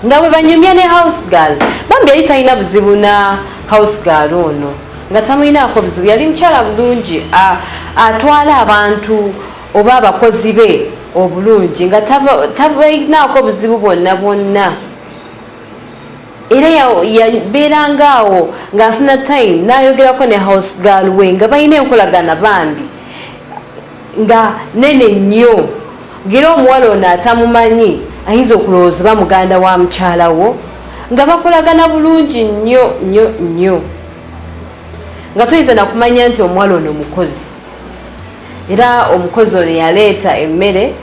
nga bwe banyumya ne house girl bambi yali talina buzibu na house girl ono nga tamulinaako buzibu yali mukyala bulungi atwala abantu oba abakozi be obulungi nga tabalinaako buzibu bwonna bwonna era yabeerangaawo ng'afuna time n'ayogerako ne house girl we nga balina enkolagana bambi nga nene nnyo ngera omuwala ono atamumanyi ayinza okulowooza oba muganda wa mukyala wo nga bakolagana bulungi nnyo nnyo nnyo nga toyinza nakumanya nti omuwala ono mukozi era omukozi ono yaleeta emmere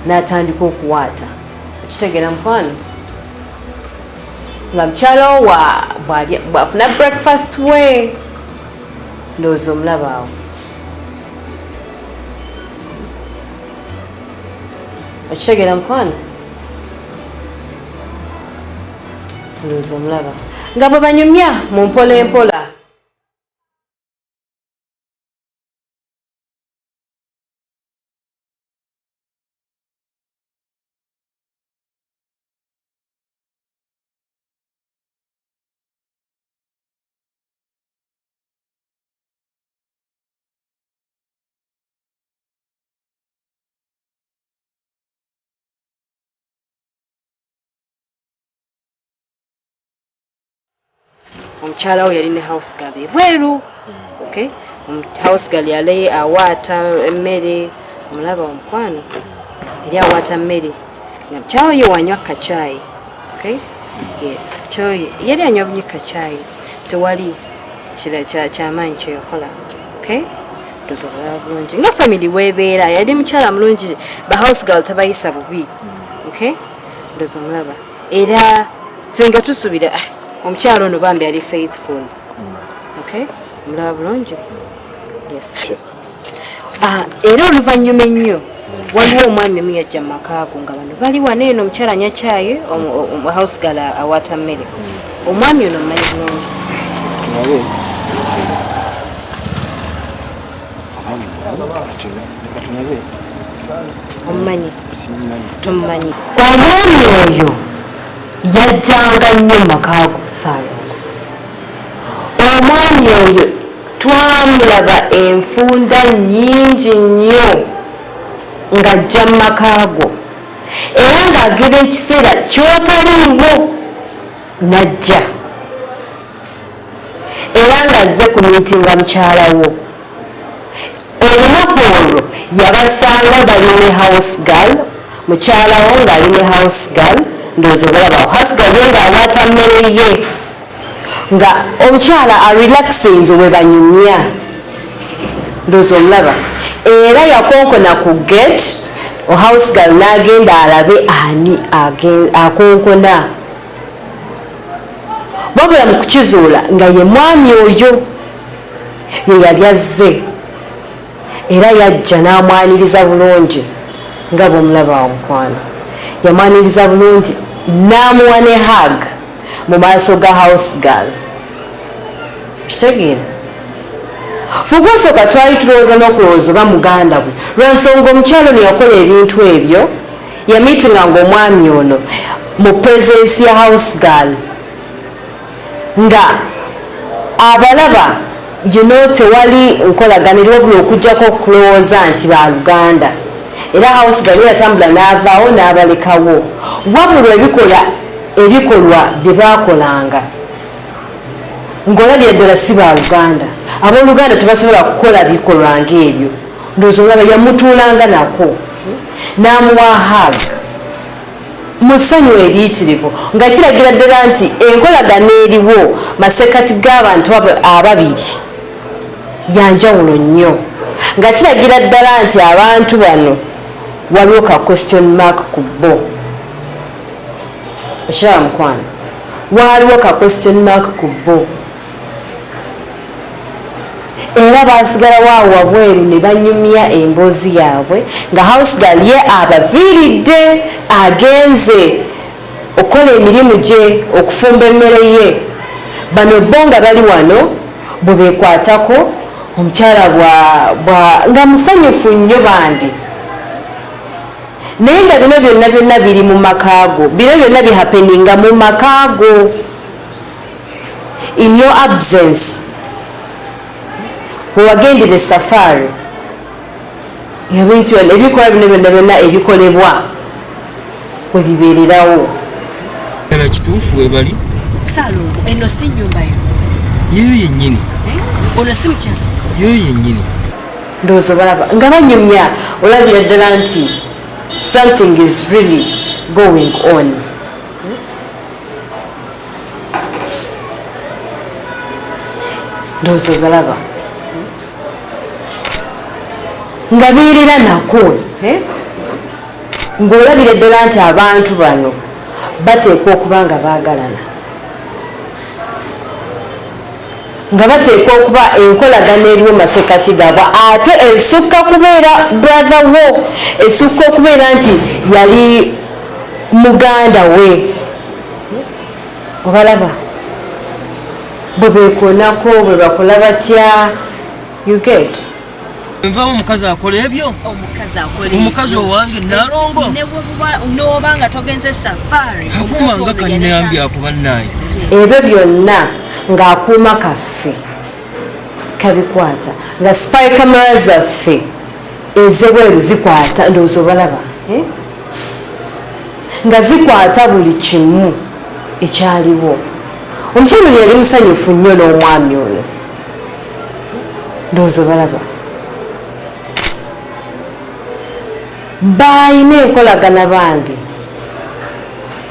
n'atandika okuwaata okitegeera mukwano nga mukyala wo bw'afuna breakfast we ndowooza omulaba awo okitegeera mukwano ndowooza omulaba nga bwe banyumya mu mpola empola omukyala we yali ne house girl ebweru okay house girl yali awaata emmere omulaba omukwano yali awaata mmere nga mukyala we wanywa kacayi okay yes kyoye yali anywa bunyi kacayi tewali kyamaanyi kyeyakola okay tozobola bulungi nga family weebeera yali mukyala mulungi ba house girl tabayisa bubi okay ndozo omulaba era fenga tusubira omukyalo ono bambi ali faithful okay mulaba bulungi yes era oluvannyuma ennyo waliwo omwami omu yajja mu makaago nga bano bali wano eno omukyala anywa caayi house girl awaata mmere omwami ono mmanyi bulungi omumanyi tomumanyi omwami oyo yajjanga nnyo mu makaago Ssalongo omwami oyo twamulaba enfunda nnyingi nnyo ng'ajja mu makaago era ng'agera ekiseera ky'otaliiwo n'ajja era ng'azze ku miitinga mukyalawo olunaku olwo yabasanga bali ne house girl mukyalawo ng'ali ne house girl ndowooza obulabawo house girl ye ng'awaata mmere ye nga omukyala arelaxinze we banyumya ndowooza omulaba era yakonkona ku gate house girl n'agenda alabe ani akonkona wabula mu kukizuula nga ye mwami oyo ye yali azze era yajja n'amwaniriza bulungi nga bw'omulaba omukwano yamwaniriza bulungi n'amuwa ne hug mu maaso ga house girl kitegeera fugwasooka twali tulowooza n'okulowooza oba muganda bwe lwansonga omukyalo ne yakola ebintu ebyo yamiitinganga omwami ono mu presence ya house girl nga abalaba tewali nkolagana eri wabula okugjako okulowooza nti baluganda era house girl yatambula n'avaawo n'abalekawo wabula ebikolwa bye baakolanga ng'olabye ddala si baluganda abooluganda tebasobola kukola bikolwa ng'ebyo ndowooza olaba yamutuulanga nako n'amuwa hug mu ssanyu eriyitirivu nga kiragira ddala nti enkolagana eriwo masekati g'abantu ababiri yanjawulo nnyo nga kiragira ddala nti abantu bano waliwo ka question mark ku bo okiraba mukwano waliwo ka question mark ku bo era basigala waawo wabweru ne banyumya emboozi yaabwe nga house girl ye abaviiridde agenze okukola emirimu gye okufumba emmere ye bano bo nga bali wano bwe beekwatako omukyala nga musanyufu nnyo bambi naye nga bino byonna biri mu makaago, bino byonna bihapeninga mu makaago. In your absence, wewagendera safari, ebintu ebikola bino byonna ebikolebwa we bibeererawo. Era kituufu webali Ssalongo, eno si nnyumba yo. yeyo yennyini. Ono si mukyala. Yeyo yennyini. Ndowooza balaba nga banyumya olabira ddala nti something is really going on. Ndowooza balaba nga beerera nako ng'olabira ddala nti abantu bano bateekwa okuba nga baagalana, nga bateekwa okuba enkolagana eriwo masekati gaabwe, ate esukka kubeera brother wo, esukka okubeera nti yali muganda we. Obalaba bwe beekoonako, bwe bakola batya, you get. Nvaawo omukazi akola ebyo. Omukazi owange Nalongo. N'oba nga togenze safari. Akuuma nga kannayambi ako bannaye. Ebyo byonna ng'akuuma kaffe kabikwata, nga spy camera zaffe ez'ebweru zikwata, ndowooza obalaba nga zikwata buli kimu ekyaliwo. Omukyala oyo yali musanyufu nnyo n'omwami oyo, ndowooza obalaba. Baalina enkolagana bambi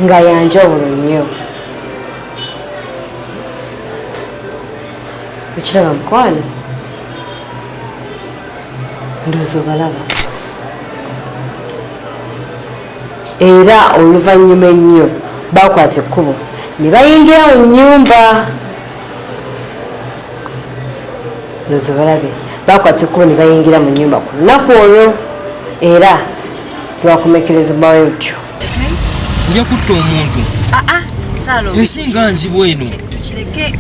nga yanjawulo nnyo. Okiraba mukwano, ndowooza obalaba. Era oluvannyuma ennyo baakwata ekkubo ne bayingira mu nnyumba. Ndowooza obalabe, baakwata ekkubo ne bayingira mu nnyumba ku lunaku olwo, era lwakomekerezebwayo otyo. Nja kutta omuntu. Ssalongo. Esinga nzibu eno. Tukireke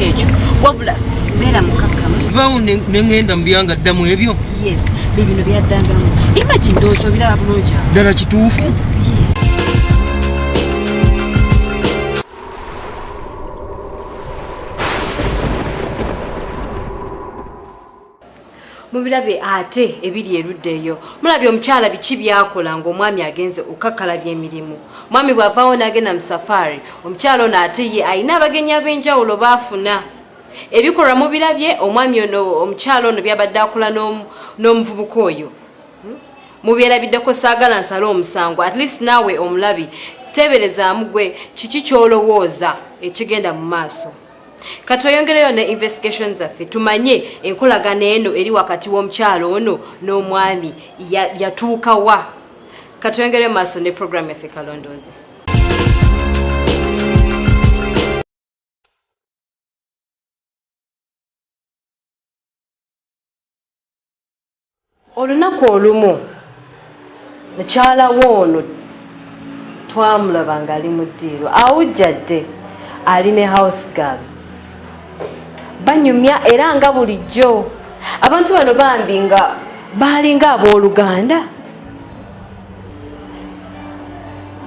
ekyo. Wabula beera mukakkamu. Vaawo ne ŋŋenda mu byanga ddamu ebyo. Yes, bibino byaddangamu. Imagine ndowooza obiraba bulungi. Ddala kituufu? Yes. Mubirabe ate ebiri erudda eyo, mulabye omukyala biki byakola ng'omwami agenze okukakkalabya emirimu. Mwami bw'avaawo n'agenda mu safari, omukyala ono ate ye alina abagenyi ab'enjawulo baafuna. Ebikolwa mubirabye omwami ono, omukyala ono byabadde akola n'omuvubuka oyo. Mubyerabiddeko saagala nsala omusango, at least naawe omulabi teeberezaamu gwe kiki ky'olowooza ekigenda mu maaso. Katweyongereyo ne investigation zaffe tumanye enkolagana eno eri wakati w'omukyalo ono n'omwami yatuuka wa. Katweyongereyo maaso ne program yaffe Kalondozi. Olunaku olumu mukyala w'ono twamulaba ng'ali mu ddiiro awujjadde ali ne house girl. Banyumya era nga bulijjo abantu bano bambi nga baalinga abooluganda,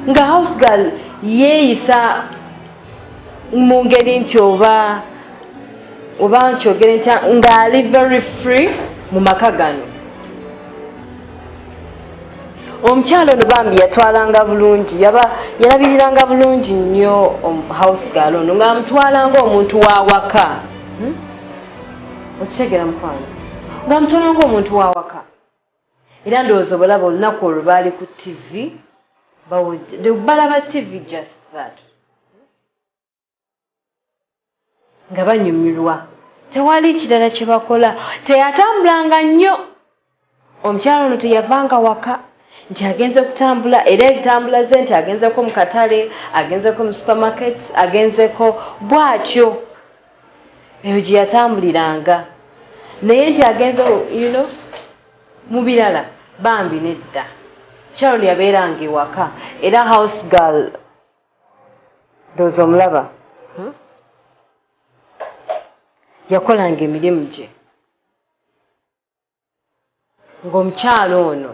nga house girl yeeyisa mu ngeri nti oba nkyogere ntya ng'ali very free mu maka gano. Omukyalo ono bambi yatwalanga bulungi, yalabiriranga bulungi nnyo house girl ono ng'amutwala ng'omuntu w'awaka. Okitegera mukwano, ng'amutwala ng'omuntu w'awaka. Era ndowooza obalaba olunaku olwo baali ku TV, balaba TV just that, nga banyumirwa. Tewali kirala kye bakola, teyatambulanga nnyo. Omukyalo ono teyavanga waka nti agenze kutambula, era ekitambula ze nti agenzeko mu katale, agenzeko mu supermarket, agenzeko bw'atyo. Eyo gye yatambuliranga. Naye nti agenze mu birala bambi nedda. Mukyalo ono yabeeranga ewaka, era house girl ndowooza omulaba yakolanga emirimu gye. Ng'omukyalo ono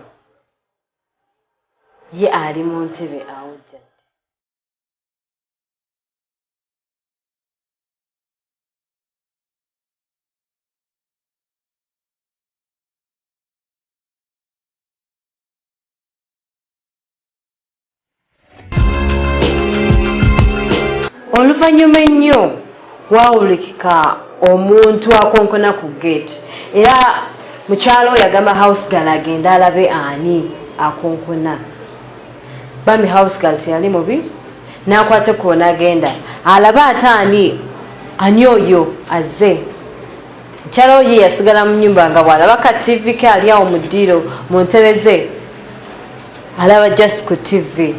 ye ali mu ntebe awujjadde. Oluvannyuma ennyo waawulikika omuntu akonkona ku gate era mukyalo yagamba house girl agenda alabe ani akonkona. Bami house girl teyali mubi n'akwate kwona agenda alabe ate ani oyo azze. Mukyalo oyo yasigala mu nnyumba nga bw'alaba ka TV ke ali awo mu ddiiro mu ntebe ze alaba just ku TV.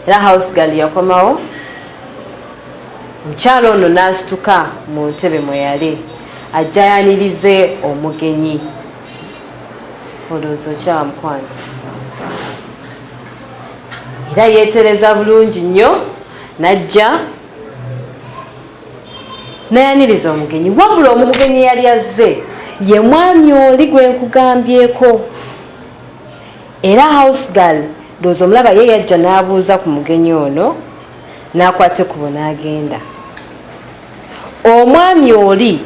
Era house girl yakomawo omukyalo ono n'asituka mu ntebe mwe yali ajja yanirize omugenyi. Olowooza okyaba mukwano era yeetereza bulungi nnyo n'ajja nayaniriza omugenyi. Wabula omugenyi yali azze ye mwami oli gwe nkugambyeko. Era house girl ndowooza omulaba ye yajja n'abuuza ku mugenyi ono n'akwate kubo n'agenda. Omwami oli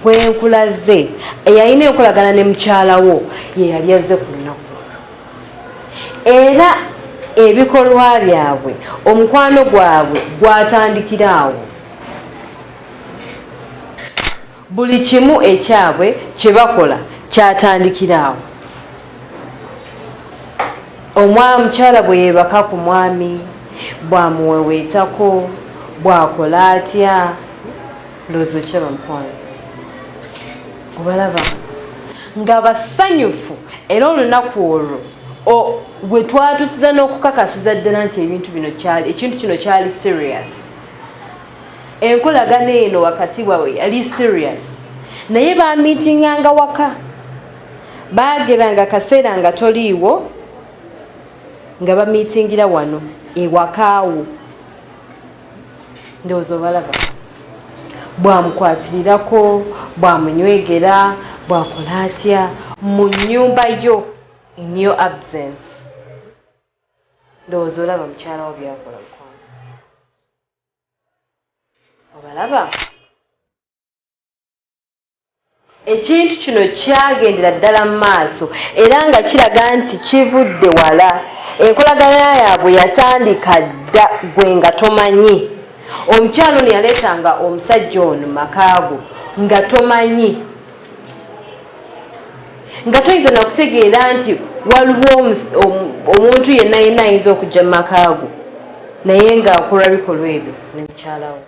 bwenkulaze eyalina enkolagana ne mukyalawo ye yali azze ku lunaku era ebikolwa byabwe omukwano gwabwe gwatandikira awo. Buli kimu ekyabwe kye bakola kyatandikira awo. Omukyala bwe yeebaka ku mwami bwamuweweetako bwakola atya ndowooza okyaba mukwano obalaba nga basanyufu era olunaku olwo bwe twatusiza n'okukakasiza ddala nti ekintu kino kyali serious. Enkolagana eno wakati waabwe yali serious naye bamiitinganga waka baageranga kaseera nga toliiwo nga bamiitingira wano ewakaawo. Ndowooza obalaba bwamukwatirako bwamunywegera bwakola atya mu nnyumba yo in your absence. Ndowooza olaba mukyala wo byakola mukwano obalaba. Ekintu kino kyagendera ddala mu maaso era nga kiraga nti kivudde wala. Enkolagana yaabwe yatandika dda gwe nga tomanyi. Omukyalo ono yaleetanga omusajja ono makaago nga tomanyi, nga toyinza nakutegeera nti waliwo omuntu yenna ayinza okujja mu makaago naye ng'akola bikolwa ebyo ne mukyalawo.